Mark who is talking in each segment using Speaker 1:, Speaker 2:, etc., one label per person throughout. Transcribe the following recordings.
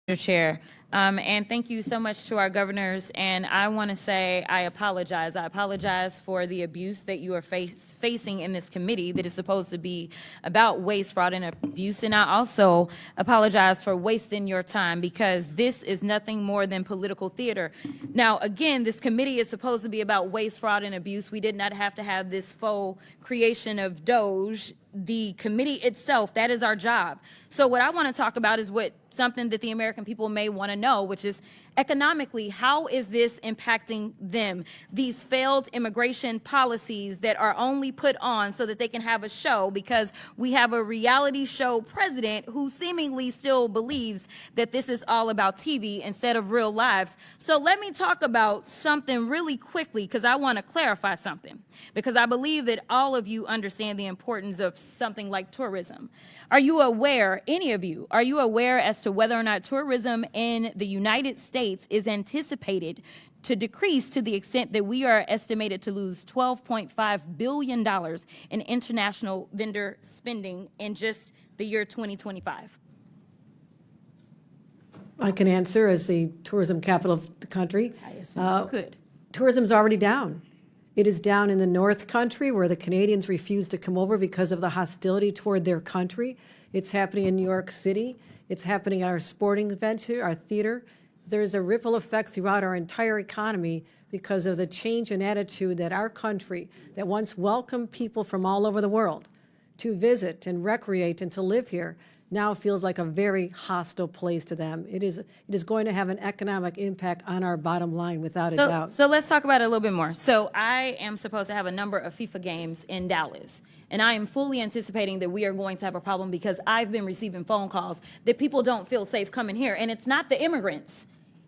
Speaker 1: Mr. Chair. And thank you so much to our governors. And I want to say I apologize. I apologize for the abuse that you are facing in this committee that is supposed to be about waste, fraud, and abuse. And I also apologize for wasting your time because this is nothing more than political theater. Now, again, this committee is supposed to be about waste, fraud, and abuse. We did not have to have this faux creation of Doge. The committee itself, that is our job. So what I want to talk about is something that the American people may want to know, which is economically, how is this impacting them? These failed immigration policies that are only put on so that they can have a show, because we have a reality show president who seemingly still believes that this is all about TV instead of real lives. So let me talk about something really quickly, because I want to clarify something, because I believe that all of you understand the importance of something like tourism. Are you aware, any of you, are you aware as to whether or not tourism in the United States is anticipated to decrease to the extent that we are estimated to lose $12.5 billion in international vendor spending in just the year 2025?
Speaker 2: I can answer as the tourism capital of the country.
Speaker 1: I assume you could.
Speaker 2: Tourism's already down. It is down in the North Country, where the Canadians refuse to come over because of the hostility toward their country. It's happening in New York City. It's happening at our sporting events here, our theater. There's a ripple effect throughout our entire economy because of the change in attitude that our country, that once welcomed people from all over the world to visit and recreate and to live here, now feels like a very hostile place to them. It is going to have an economic impact on our bottom line, without a doubt.
Speaker 1: So let's talk about it a little bit more. So I am supposed to have a number of FIFA games in Dallas, and I am fully anticipating that we are going to have a problem because I've been receiving phone calls that people don't feel safe coming here, and it's not the immigrants.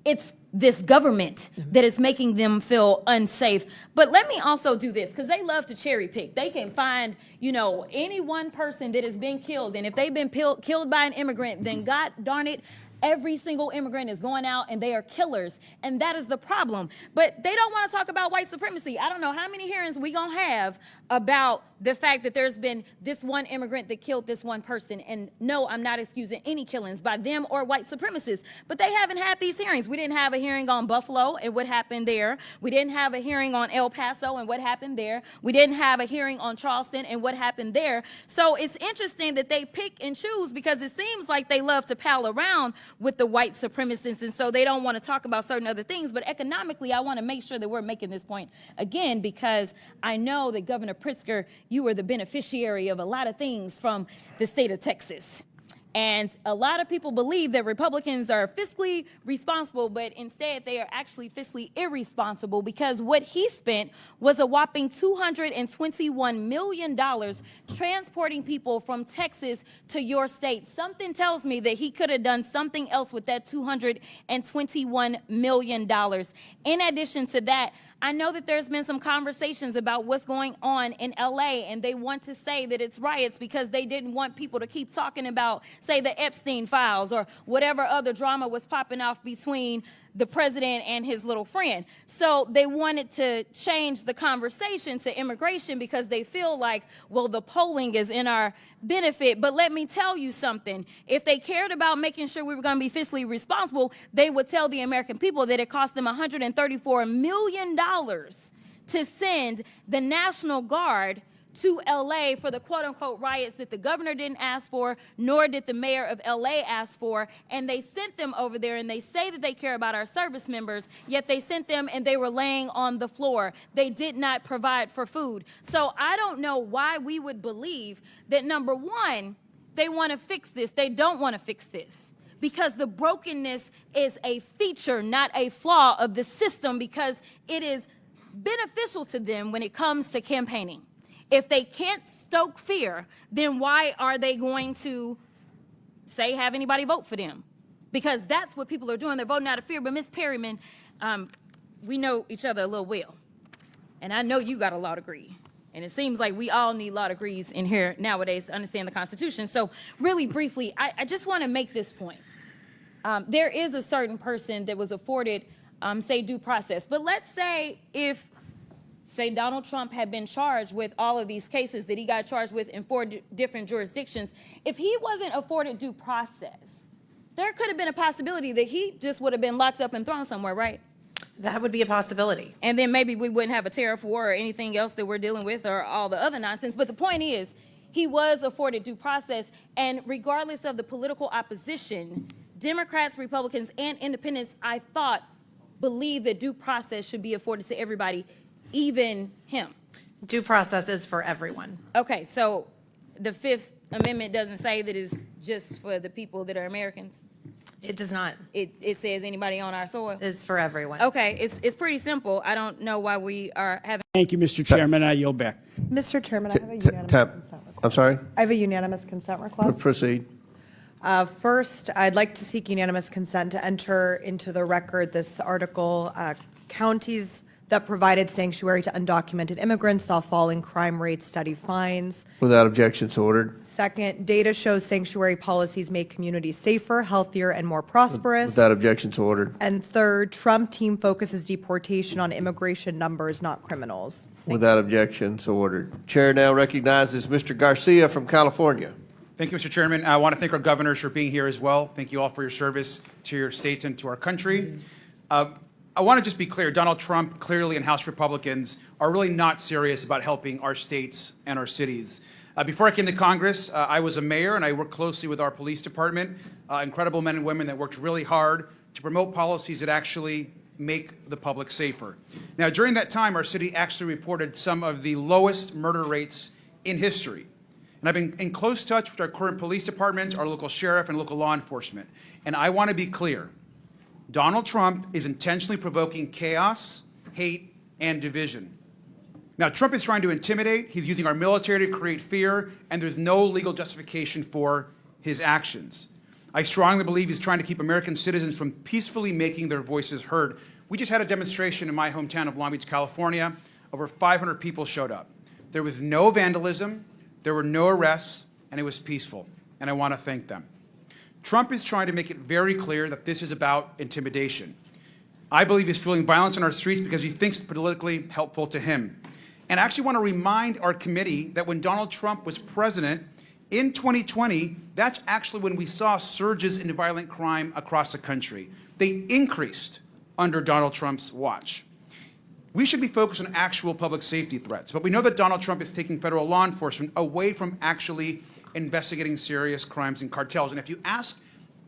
Speaker 1: It's this government that is making them feel unsafe. But let me also do this, because they love to cherry pick. They can find, any one person that has been killed. And if they've been killed by an immigrant, then God darn it, every single immigrant is going out and they are killers. And that is the problem. But they don't want to talk about white supremacy. I don't know how many hearings we going to have about the fact that there's been this one immigrant that killed this one person. And no, I'm not excusing any killings by them or white supremacists. But they haven't had these hearings. We didn't have a hearing on Buffalo and what happened there. We didn't have a hearing on El Paso and what happened there. We didn't have a hearing on Charleston and what happened there. So it's interesting that they pick and choose, because it seems like they love to pal around with the white supremacists, and so they don't want to talk about certain other things. But economically, I want to make sure that we're making this point again, because I know that Governor Pritzker, you were the beneficiary of a lot of things from the state of Texas. And a lot of people believe that Republicans are fiscally responsible, but instead they are actually fiscally irresponsible, because what he spent was a whopping $221 million transporting people from Texas to your state. Something tells me that he could have done something else with that $221 million. In addition to that, I know that there's been some conversations about what's going on in LA, and they want to say that it's riots because they didn't want people to keep talking about, say, the Epstein files or whatever other drama was popping off between the president and his little friend. So they wanted to change the conversation to immigration because they feel like, well, the polling is in our benefit. But let me tell you something. If they cared about making sure we were going to be fiscally responsible, they would tell the American people that it cost them $134 million to send the National Guard to LA for the quote-unquote riots that the governor didn't ask for, nor did the mayor of LA ask for. And they sent them over there, and they say that they care about our service members, yet they sent them and they were laying on the floor. They did not provide for food. So I don't know why we would believe that, number one, they want to fix this. They don't want to fix this, because the brokenness is a feature, not a flaw of the system, because it is beneficial to them when it comes to campaigning. If they can't stoke fear, then why are they going to have anybody vote for them? Because that's what people are doing. They're voting out of fear. But Ms. Perryman, we know each other a little well. And I know you got a law degree. And it seems like we all need law degrees in here nowadays to understand the Constitution. So really briefly, I just want to make this point. There is a certain person that was afforded, say, due process. But let's say if Donald Trump had been charged with all of these cases that he got charged with in 4 different jurisdictions, if he wasn't afforded due process, There could have been a possibility that he just would have been locked up and thrown somewhere, right?
Speaker 3: That would be a possibility.
Speaker 1: And then maybe we wouldn't have a tariff war or anything else that we're dealing with or all the other nonsense. But the point is, he was afforded due process. And regardless of the political opposition, Democrats, Republicans, and independents, I thought, believe that due process should be afforded to everybody, even him.
Speaker 3: Due process is for everyone.
Speaker 1: Okay, so the Fifth Amendment doesn't say that it's just for the people that are Americans.
Speaker 3: It does not.
Speaker 1: It says anybody on our soil.
Speaker 3: It's for everyone.
Speaker 1: Okay, it's pretty simple. I don't know why we are having.
Speaker 4: Thank you, Mr. Chairman. I yield back.
Speaker 5: Mr. Chairman, I have a unanimous
Speaker 6: Tap.
Speaker 5: consent request.
Speaker 6: I'm sorry?
Speaker 5: I have a unanimous consent request.
Speaker 6: Proceed.
Speaker 5: First, I'd like to seek unanimous consent to enter into the record this article, counties that provided sanctuary to undocumented immigrants saw falling crime rates, steady fines.
Speaker 6: Without objection, so ordered.
Speaker 5: Second, data shows sanctuary policies make communities safer, healthier, and more prosperous.
Speaker 6: Without objection, so ordered.
Speaker 5: And third, Trump team focuses deportation on immigration numbers, not criminals.
Speaker 6: Without objection, so ordered. Chair now recognizes Mr. Garcia from California.
Speaker 7: Thank you, Mr. Chairman. I want to thank our governors for being here as well. Thank you all for your service to your states and to our country. I want to just be clear. Donald Trump, clearly, and House Republicans are really not serious about helping our states and our cities. Before I came to Congress, I was a mayor, and I worked closely with our police department, incredible men and women that worked really hard to promote policies that actually make the public safer. Now, during that time, our city actually reported some of the lowest murder rates in history. And I've been in close touch with our current police departments, our local sheriff, and local law enforcement. And I want to be clear. Donald Trump is intentionally provoking chaos, hate, and division. Now, Trump is trying to intimidate. He's using our military to create fear, and there's no legal justification for his actions. I strongly believe he's trying to keep American citizens from peacefully making their voices heard. We just had a demonstration in my hometown of Long Beach, California. Over 500 people showed up. There was no vandalism, there were no arrests, and it was peaceful, and I want to thank them. Trump is trying to make it very clear that this is about intimidation. I believe he's fueling violence on our streets because he thinks it's politically helpful to him. And I actually want to remind our committee that when Donald Trump was president in 2020, that's actually when we saw surges in violent crime across the country. They increased under Donald Trump's watch. We should be focused on actual public safety threats, but we know that Donald Trump is taking federal law enforcement away from actually investigating serious crimes and cartels. And if you ask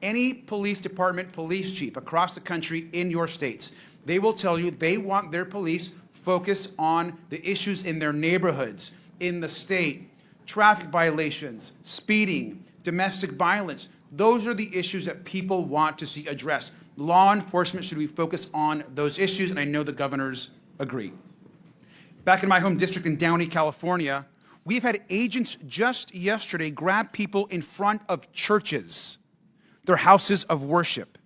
Speaker 7: any police department, police chief across the country in your states, they will tell you they want their police focused on the issues in their neighborhoods, in the state, traffic violations, speeding, domestic violence. Those are the issues that people want to see addressed. Law enforcement should be focused on those issues, and I know the governors agree. Back in my home district in Downey, California, we've had agents just yesterday grab people in front of churches, their houses of worship.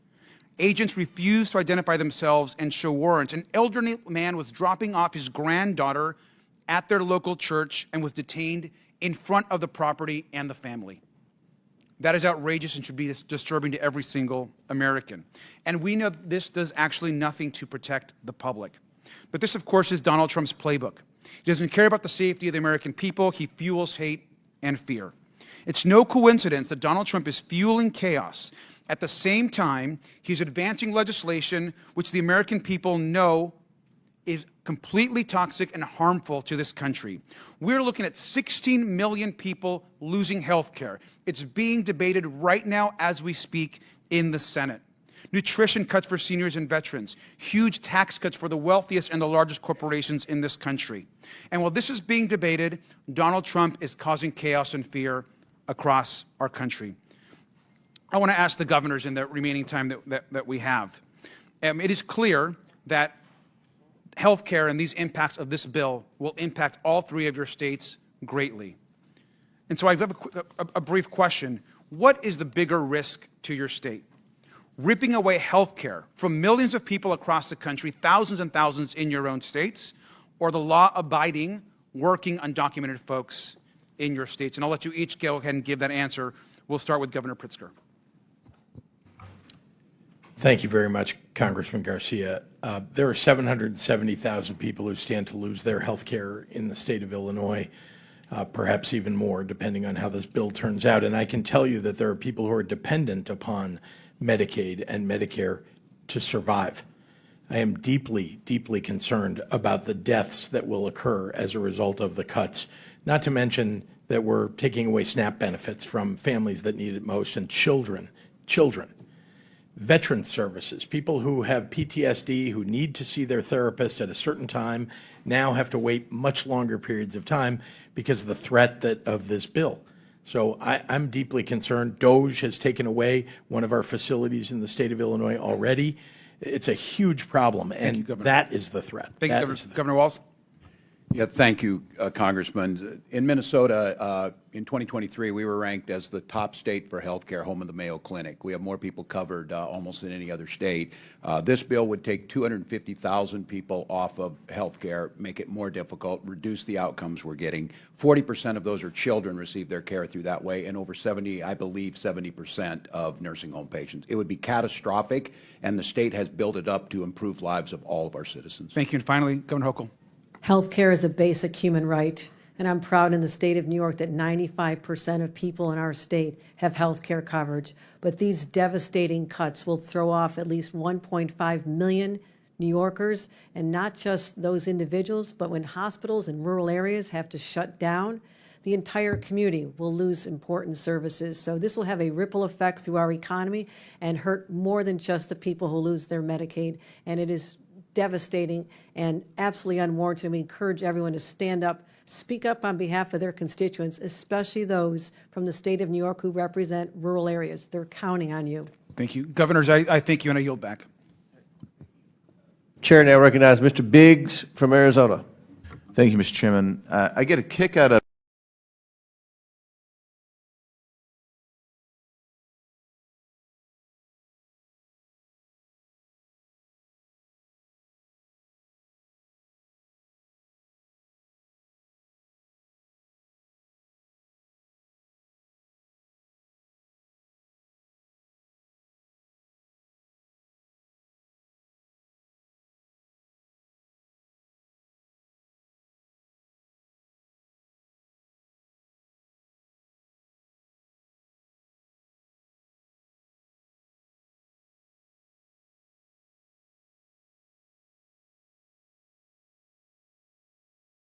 Speaker 7: Agents refused to identify themselves and show warrants. An elderly man was dropping off his granddaughter at their local church and was detained in front of the property and the family. That is outrageous and should be disturbing to every single American. And we know this does actually nothing to protect the public. But this, of course, is Donald Trump's playbook. He doesn't care about the safety of the American people. He fuels hate and fear. It's no coincidence that Donald Trump is fueling chaos. At the same time, he's advancing legislation which the American people know is completely toxic and harmful to this country. We're looking at 16 million people losing health care. It's being debated right now as we speak in the Senate. Nutrition cuts for seniors and veterans, huge tax cuts for the wealthiest and the largest corporations in this country. And while this is being debated, Donald Trump is causing chaos and fear across our country. I want to ask the governors in the remaining time that we have. It is clear that health care and these impacts of this bill will impact all three of your states greatly. And so I have a brief question. What is the bigger risk to your state? Ripping away health care from millions of people across the country, thousands and thousands in your own states, or the law-abiding, working, undocumented folks in your states? And I'll let you each go ahead and give that answer. We'll start with Governor Pritzker.
Speaker 8: Thank you very much, Congressman Garcia. There are 770,000 people who stand to lose their health care in the state of Illinois, perhaps even more, depending on how this bill turns out. And I can tell you that there are people who are dependent upon Medicaid and Medicare to survive. I am deeply, deeply concerned about the deaths that will occur as a result of the cuts, not to mention that we're taking away SNAP benefits from families that need it most, and children. Veteran services, people who have PTSD, who need to see their therapist at a certain time, now have to wait much longer periods of time because of the threat of this bill. So I'm deeply concerned. DOJ has taken away one of our facilities in the state of Illinois already. It's a huge problem, and that is the threat.
Speaker 7: Thank you, Governor Walz.
Speaker 9: Yeah, thank you, Congressman. In Minnesota, in 2023, we were ranked as the top state for healthcare, home of the Mayo Clinic. We have more people covered almost than any other state. This bill would take 250,000 people off of healthcare, make it more difficult, reduce the outcomes we're getting. 40% of those are children receive their care through that way, and over 70% of nursing home patients. It would be catastrophic, and the state has built it up to improve lives of all of our citizens.
Speaker 7: Thank you. And finally, Governor Hochul.
Speaker 2: Healthcare is a basic human right, and I'm proud in the state of New York that 95% of people in our state have health care coverage. But these devastating cuts will throw off at least 1.5 million New Yorkers, and not just those individuals, but when hospitals in rural areas have to shut down, the entire community will lose important services. So this will have a ripple effect through our economy and hurt more than just the people who lose their Medicaid. And it is devastating and absolutely unwarranted. And we encourage everyone to stand up, speak up on behalf of their constituents, especially those from the state of New York who represent rural areas. They're counting on you.
Speaker 7: Thank you. Governors, I thank you, and I yield back.
Speaker 6: Chair now recognizes Mr. Biggs from Arizona.
Speaker 10: Thank you, Mr. Chairman. I get a kick out of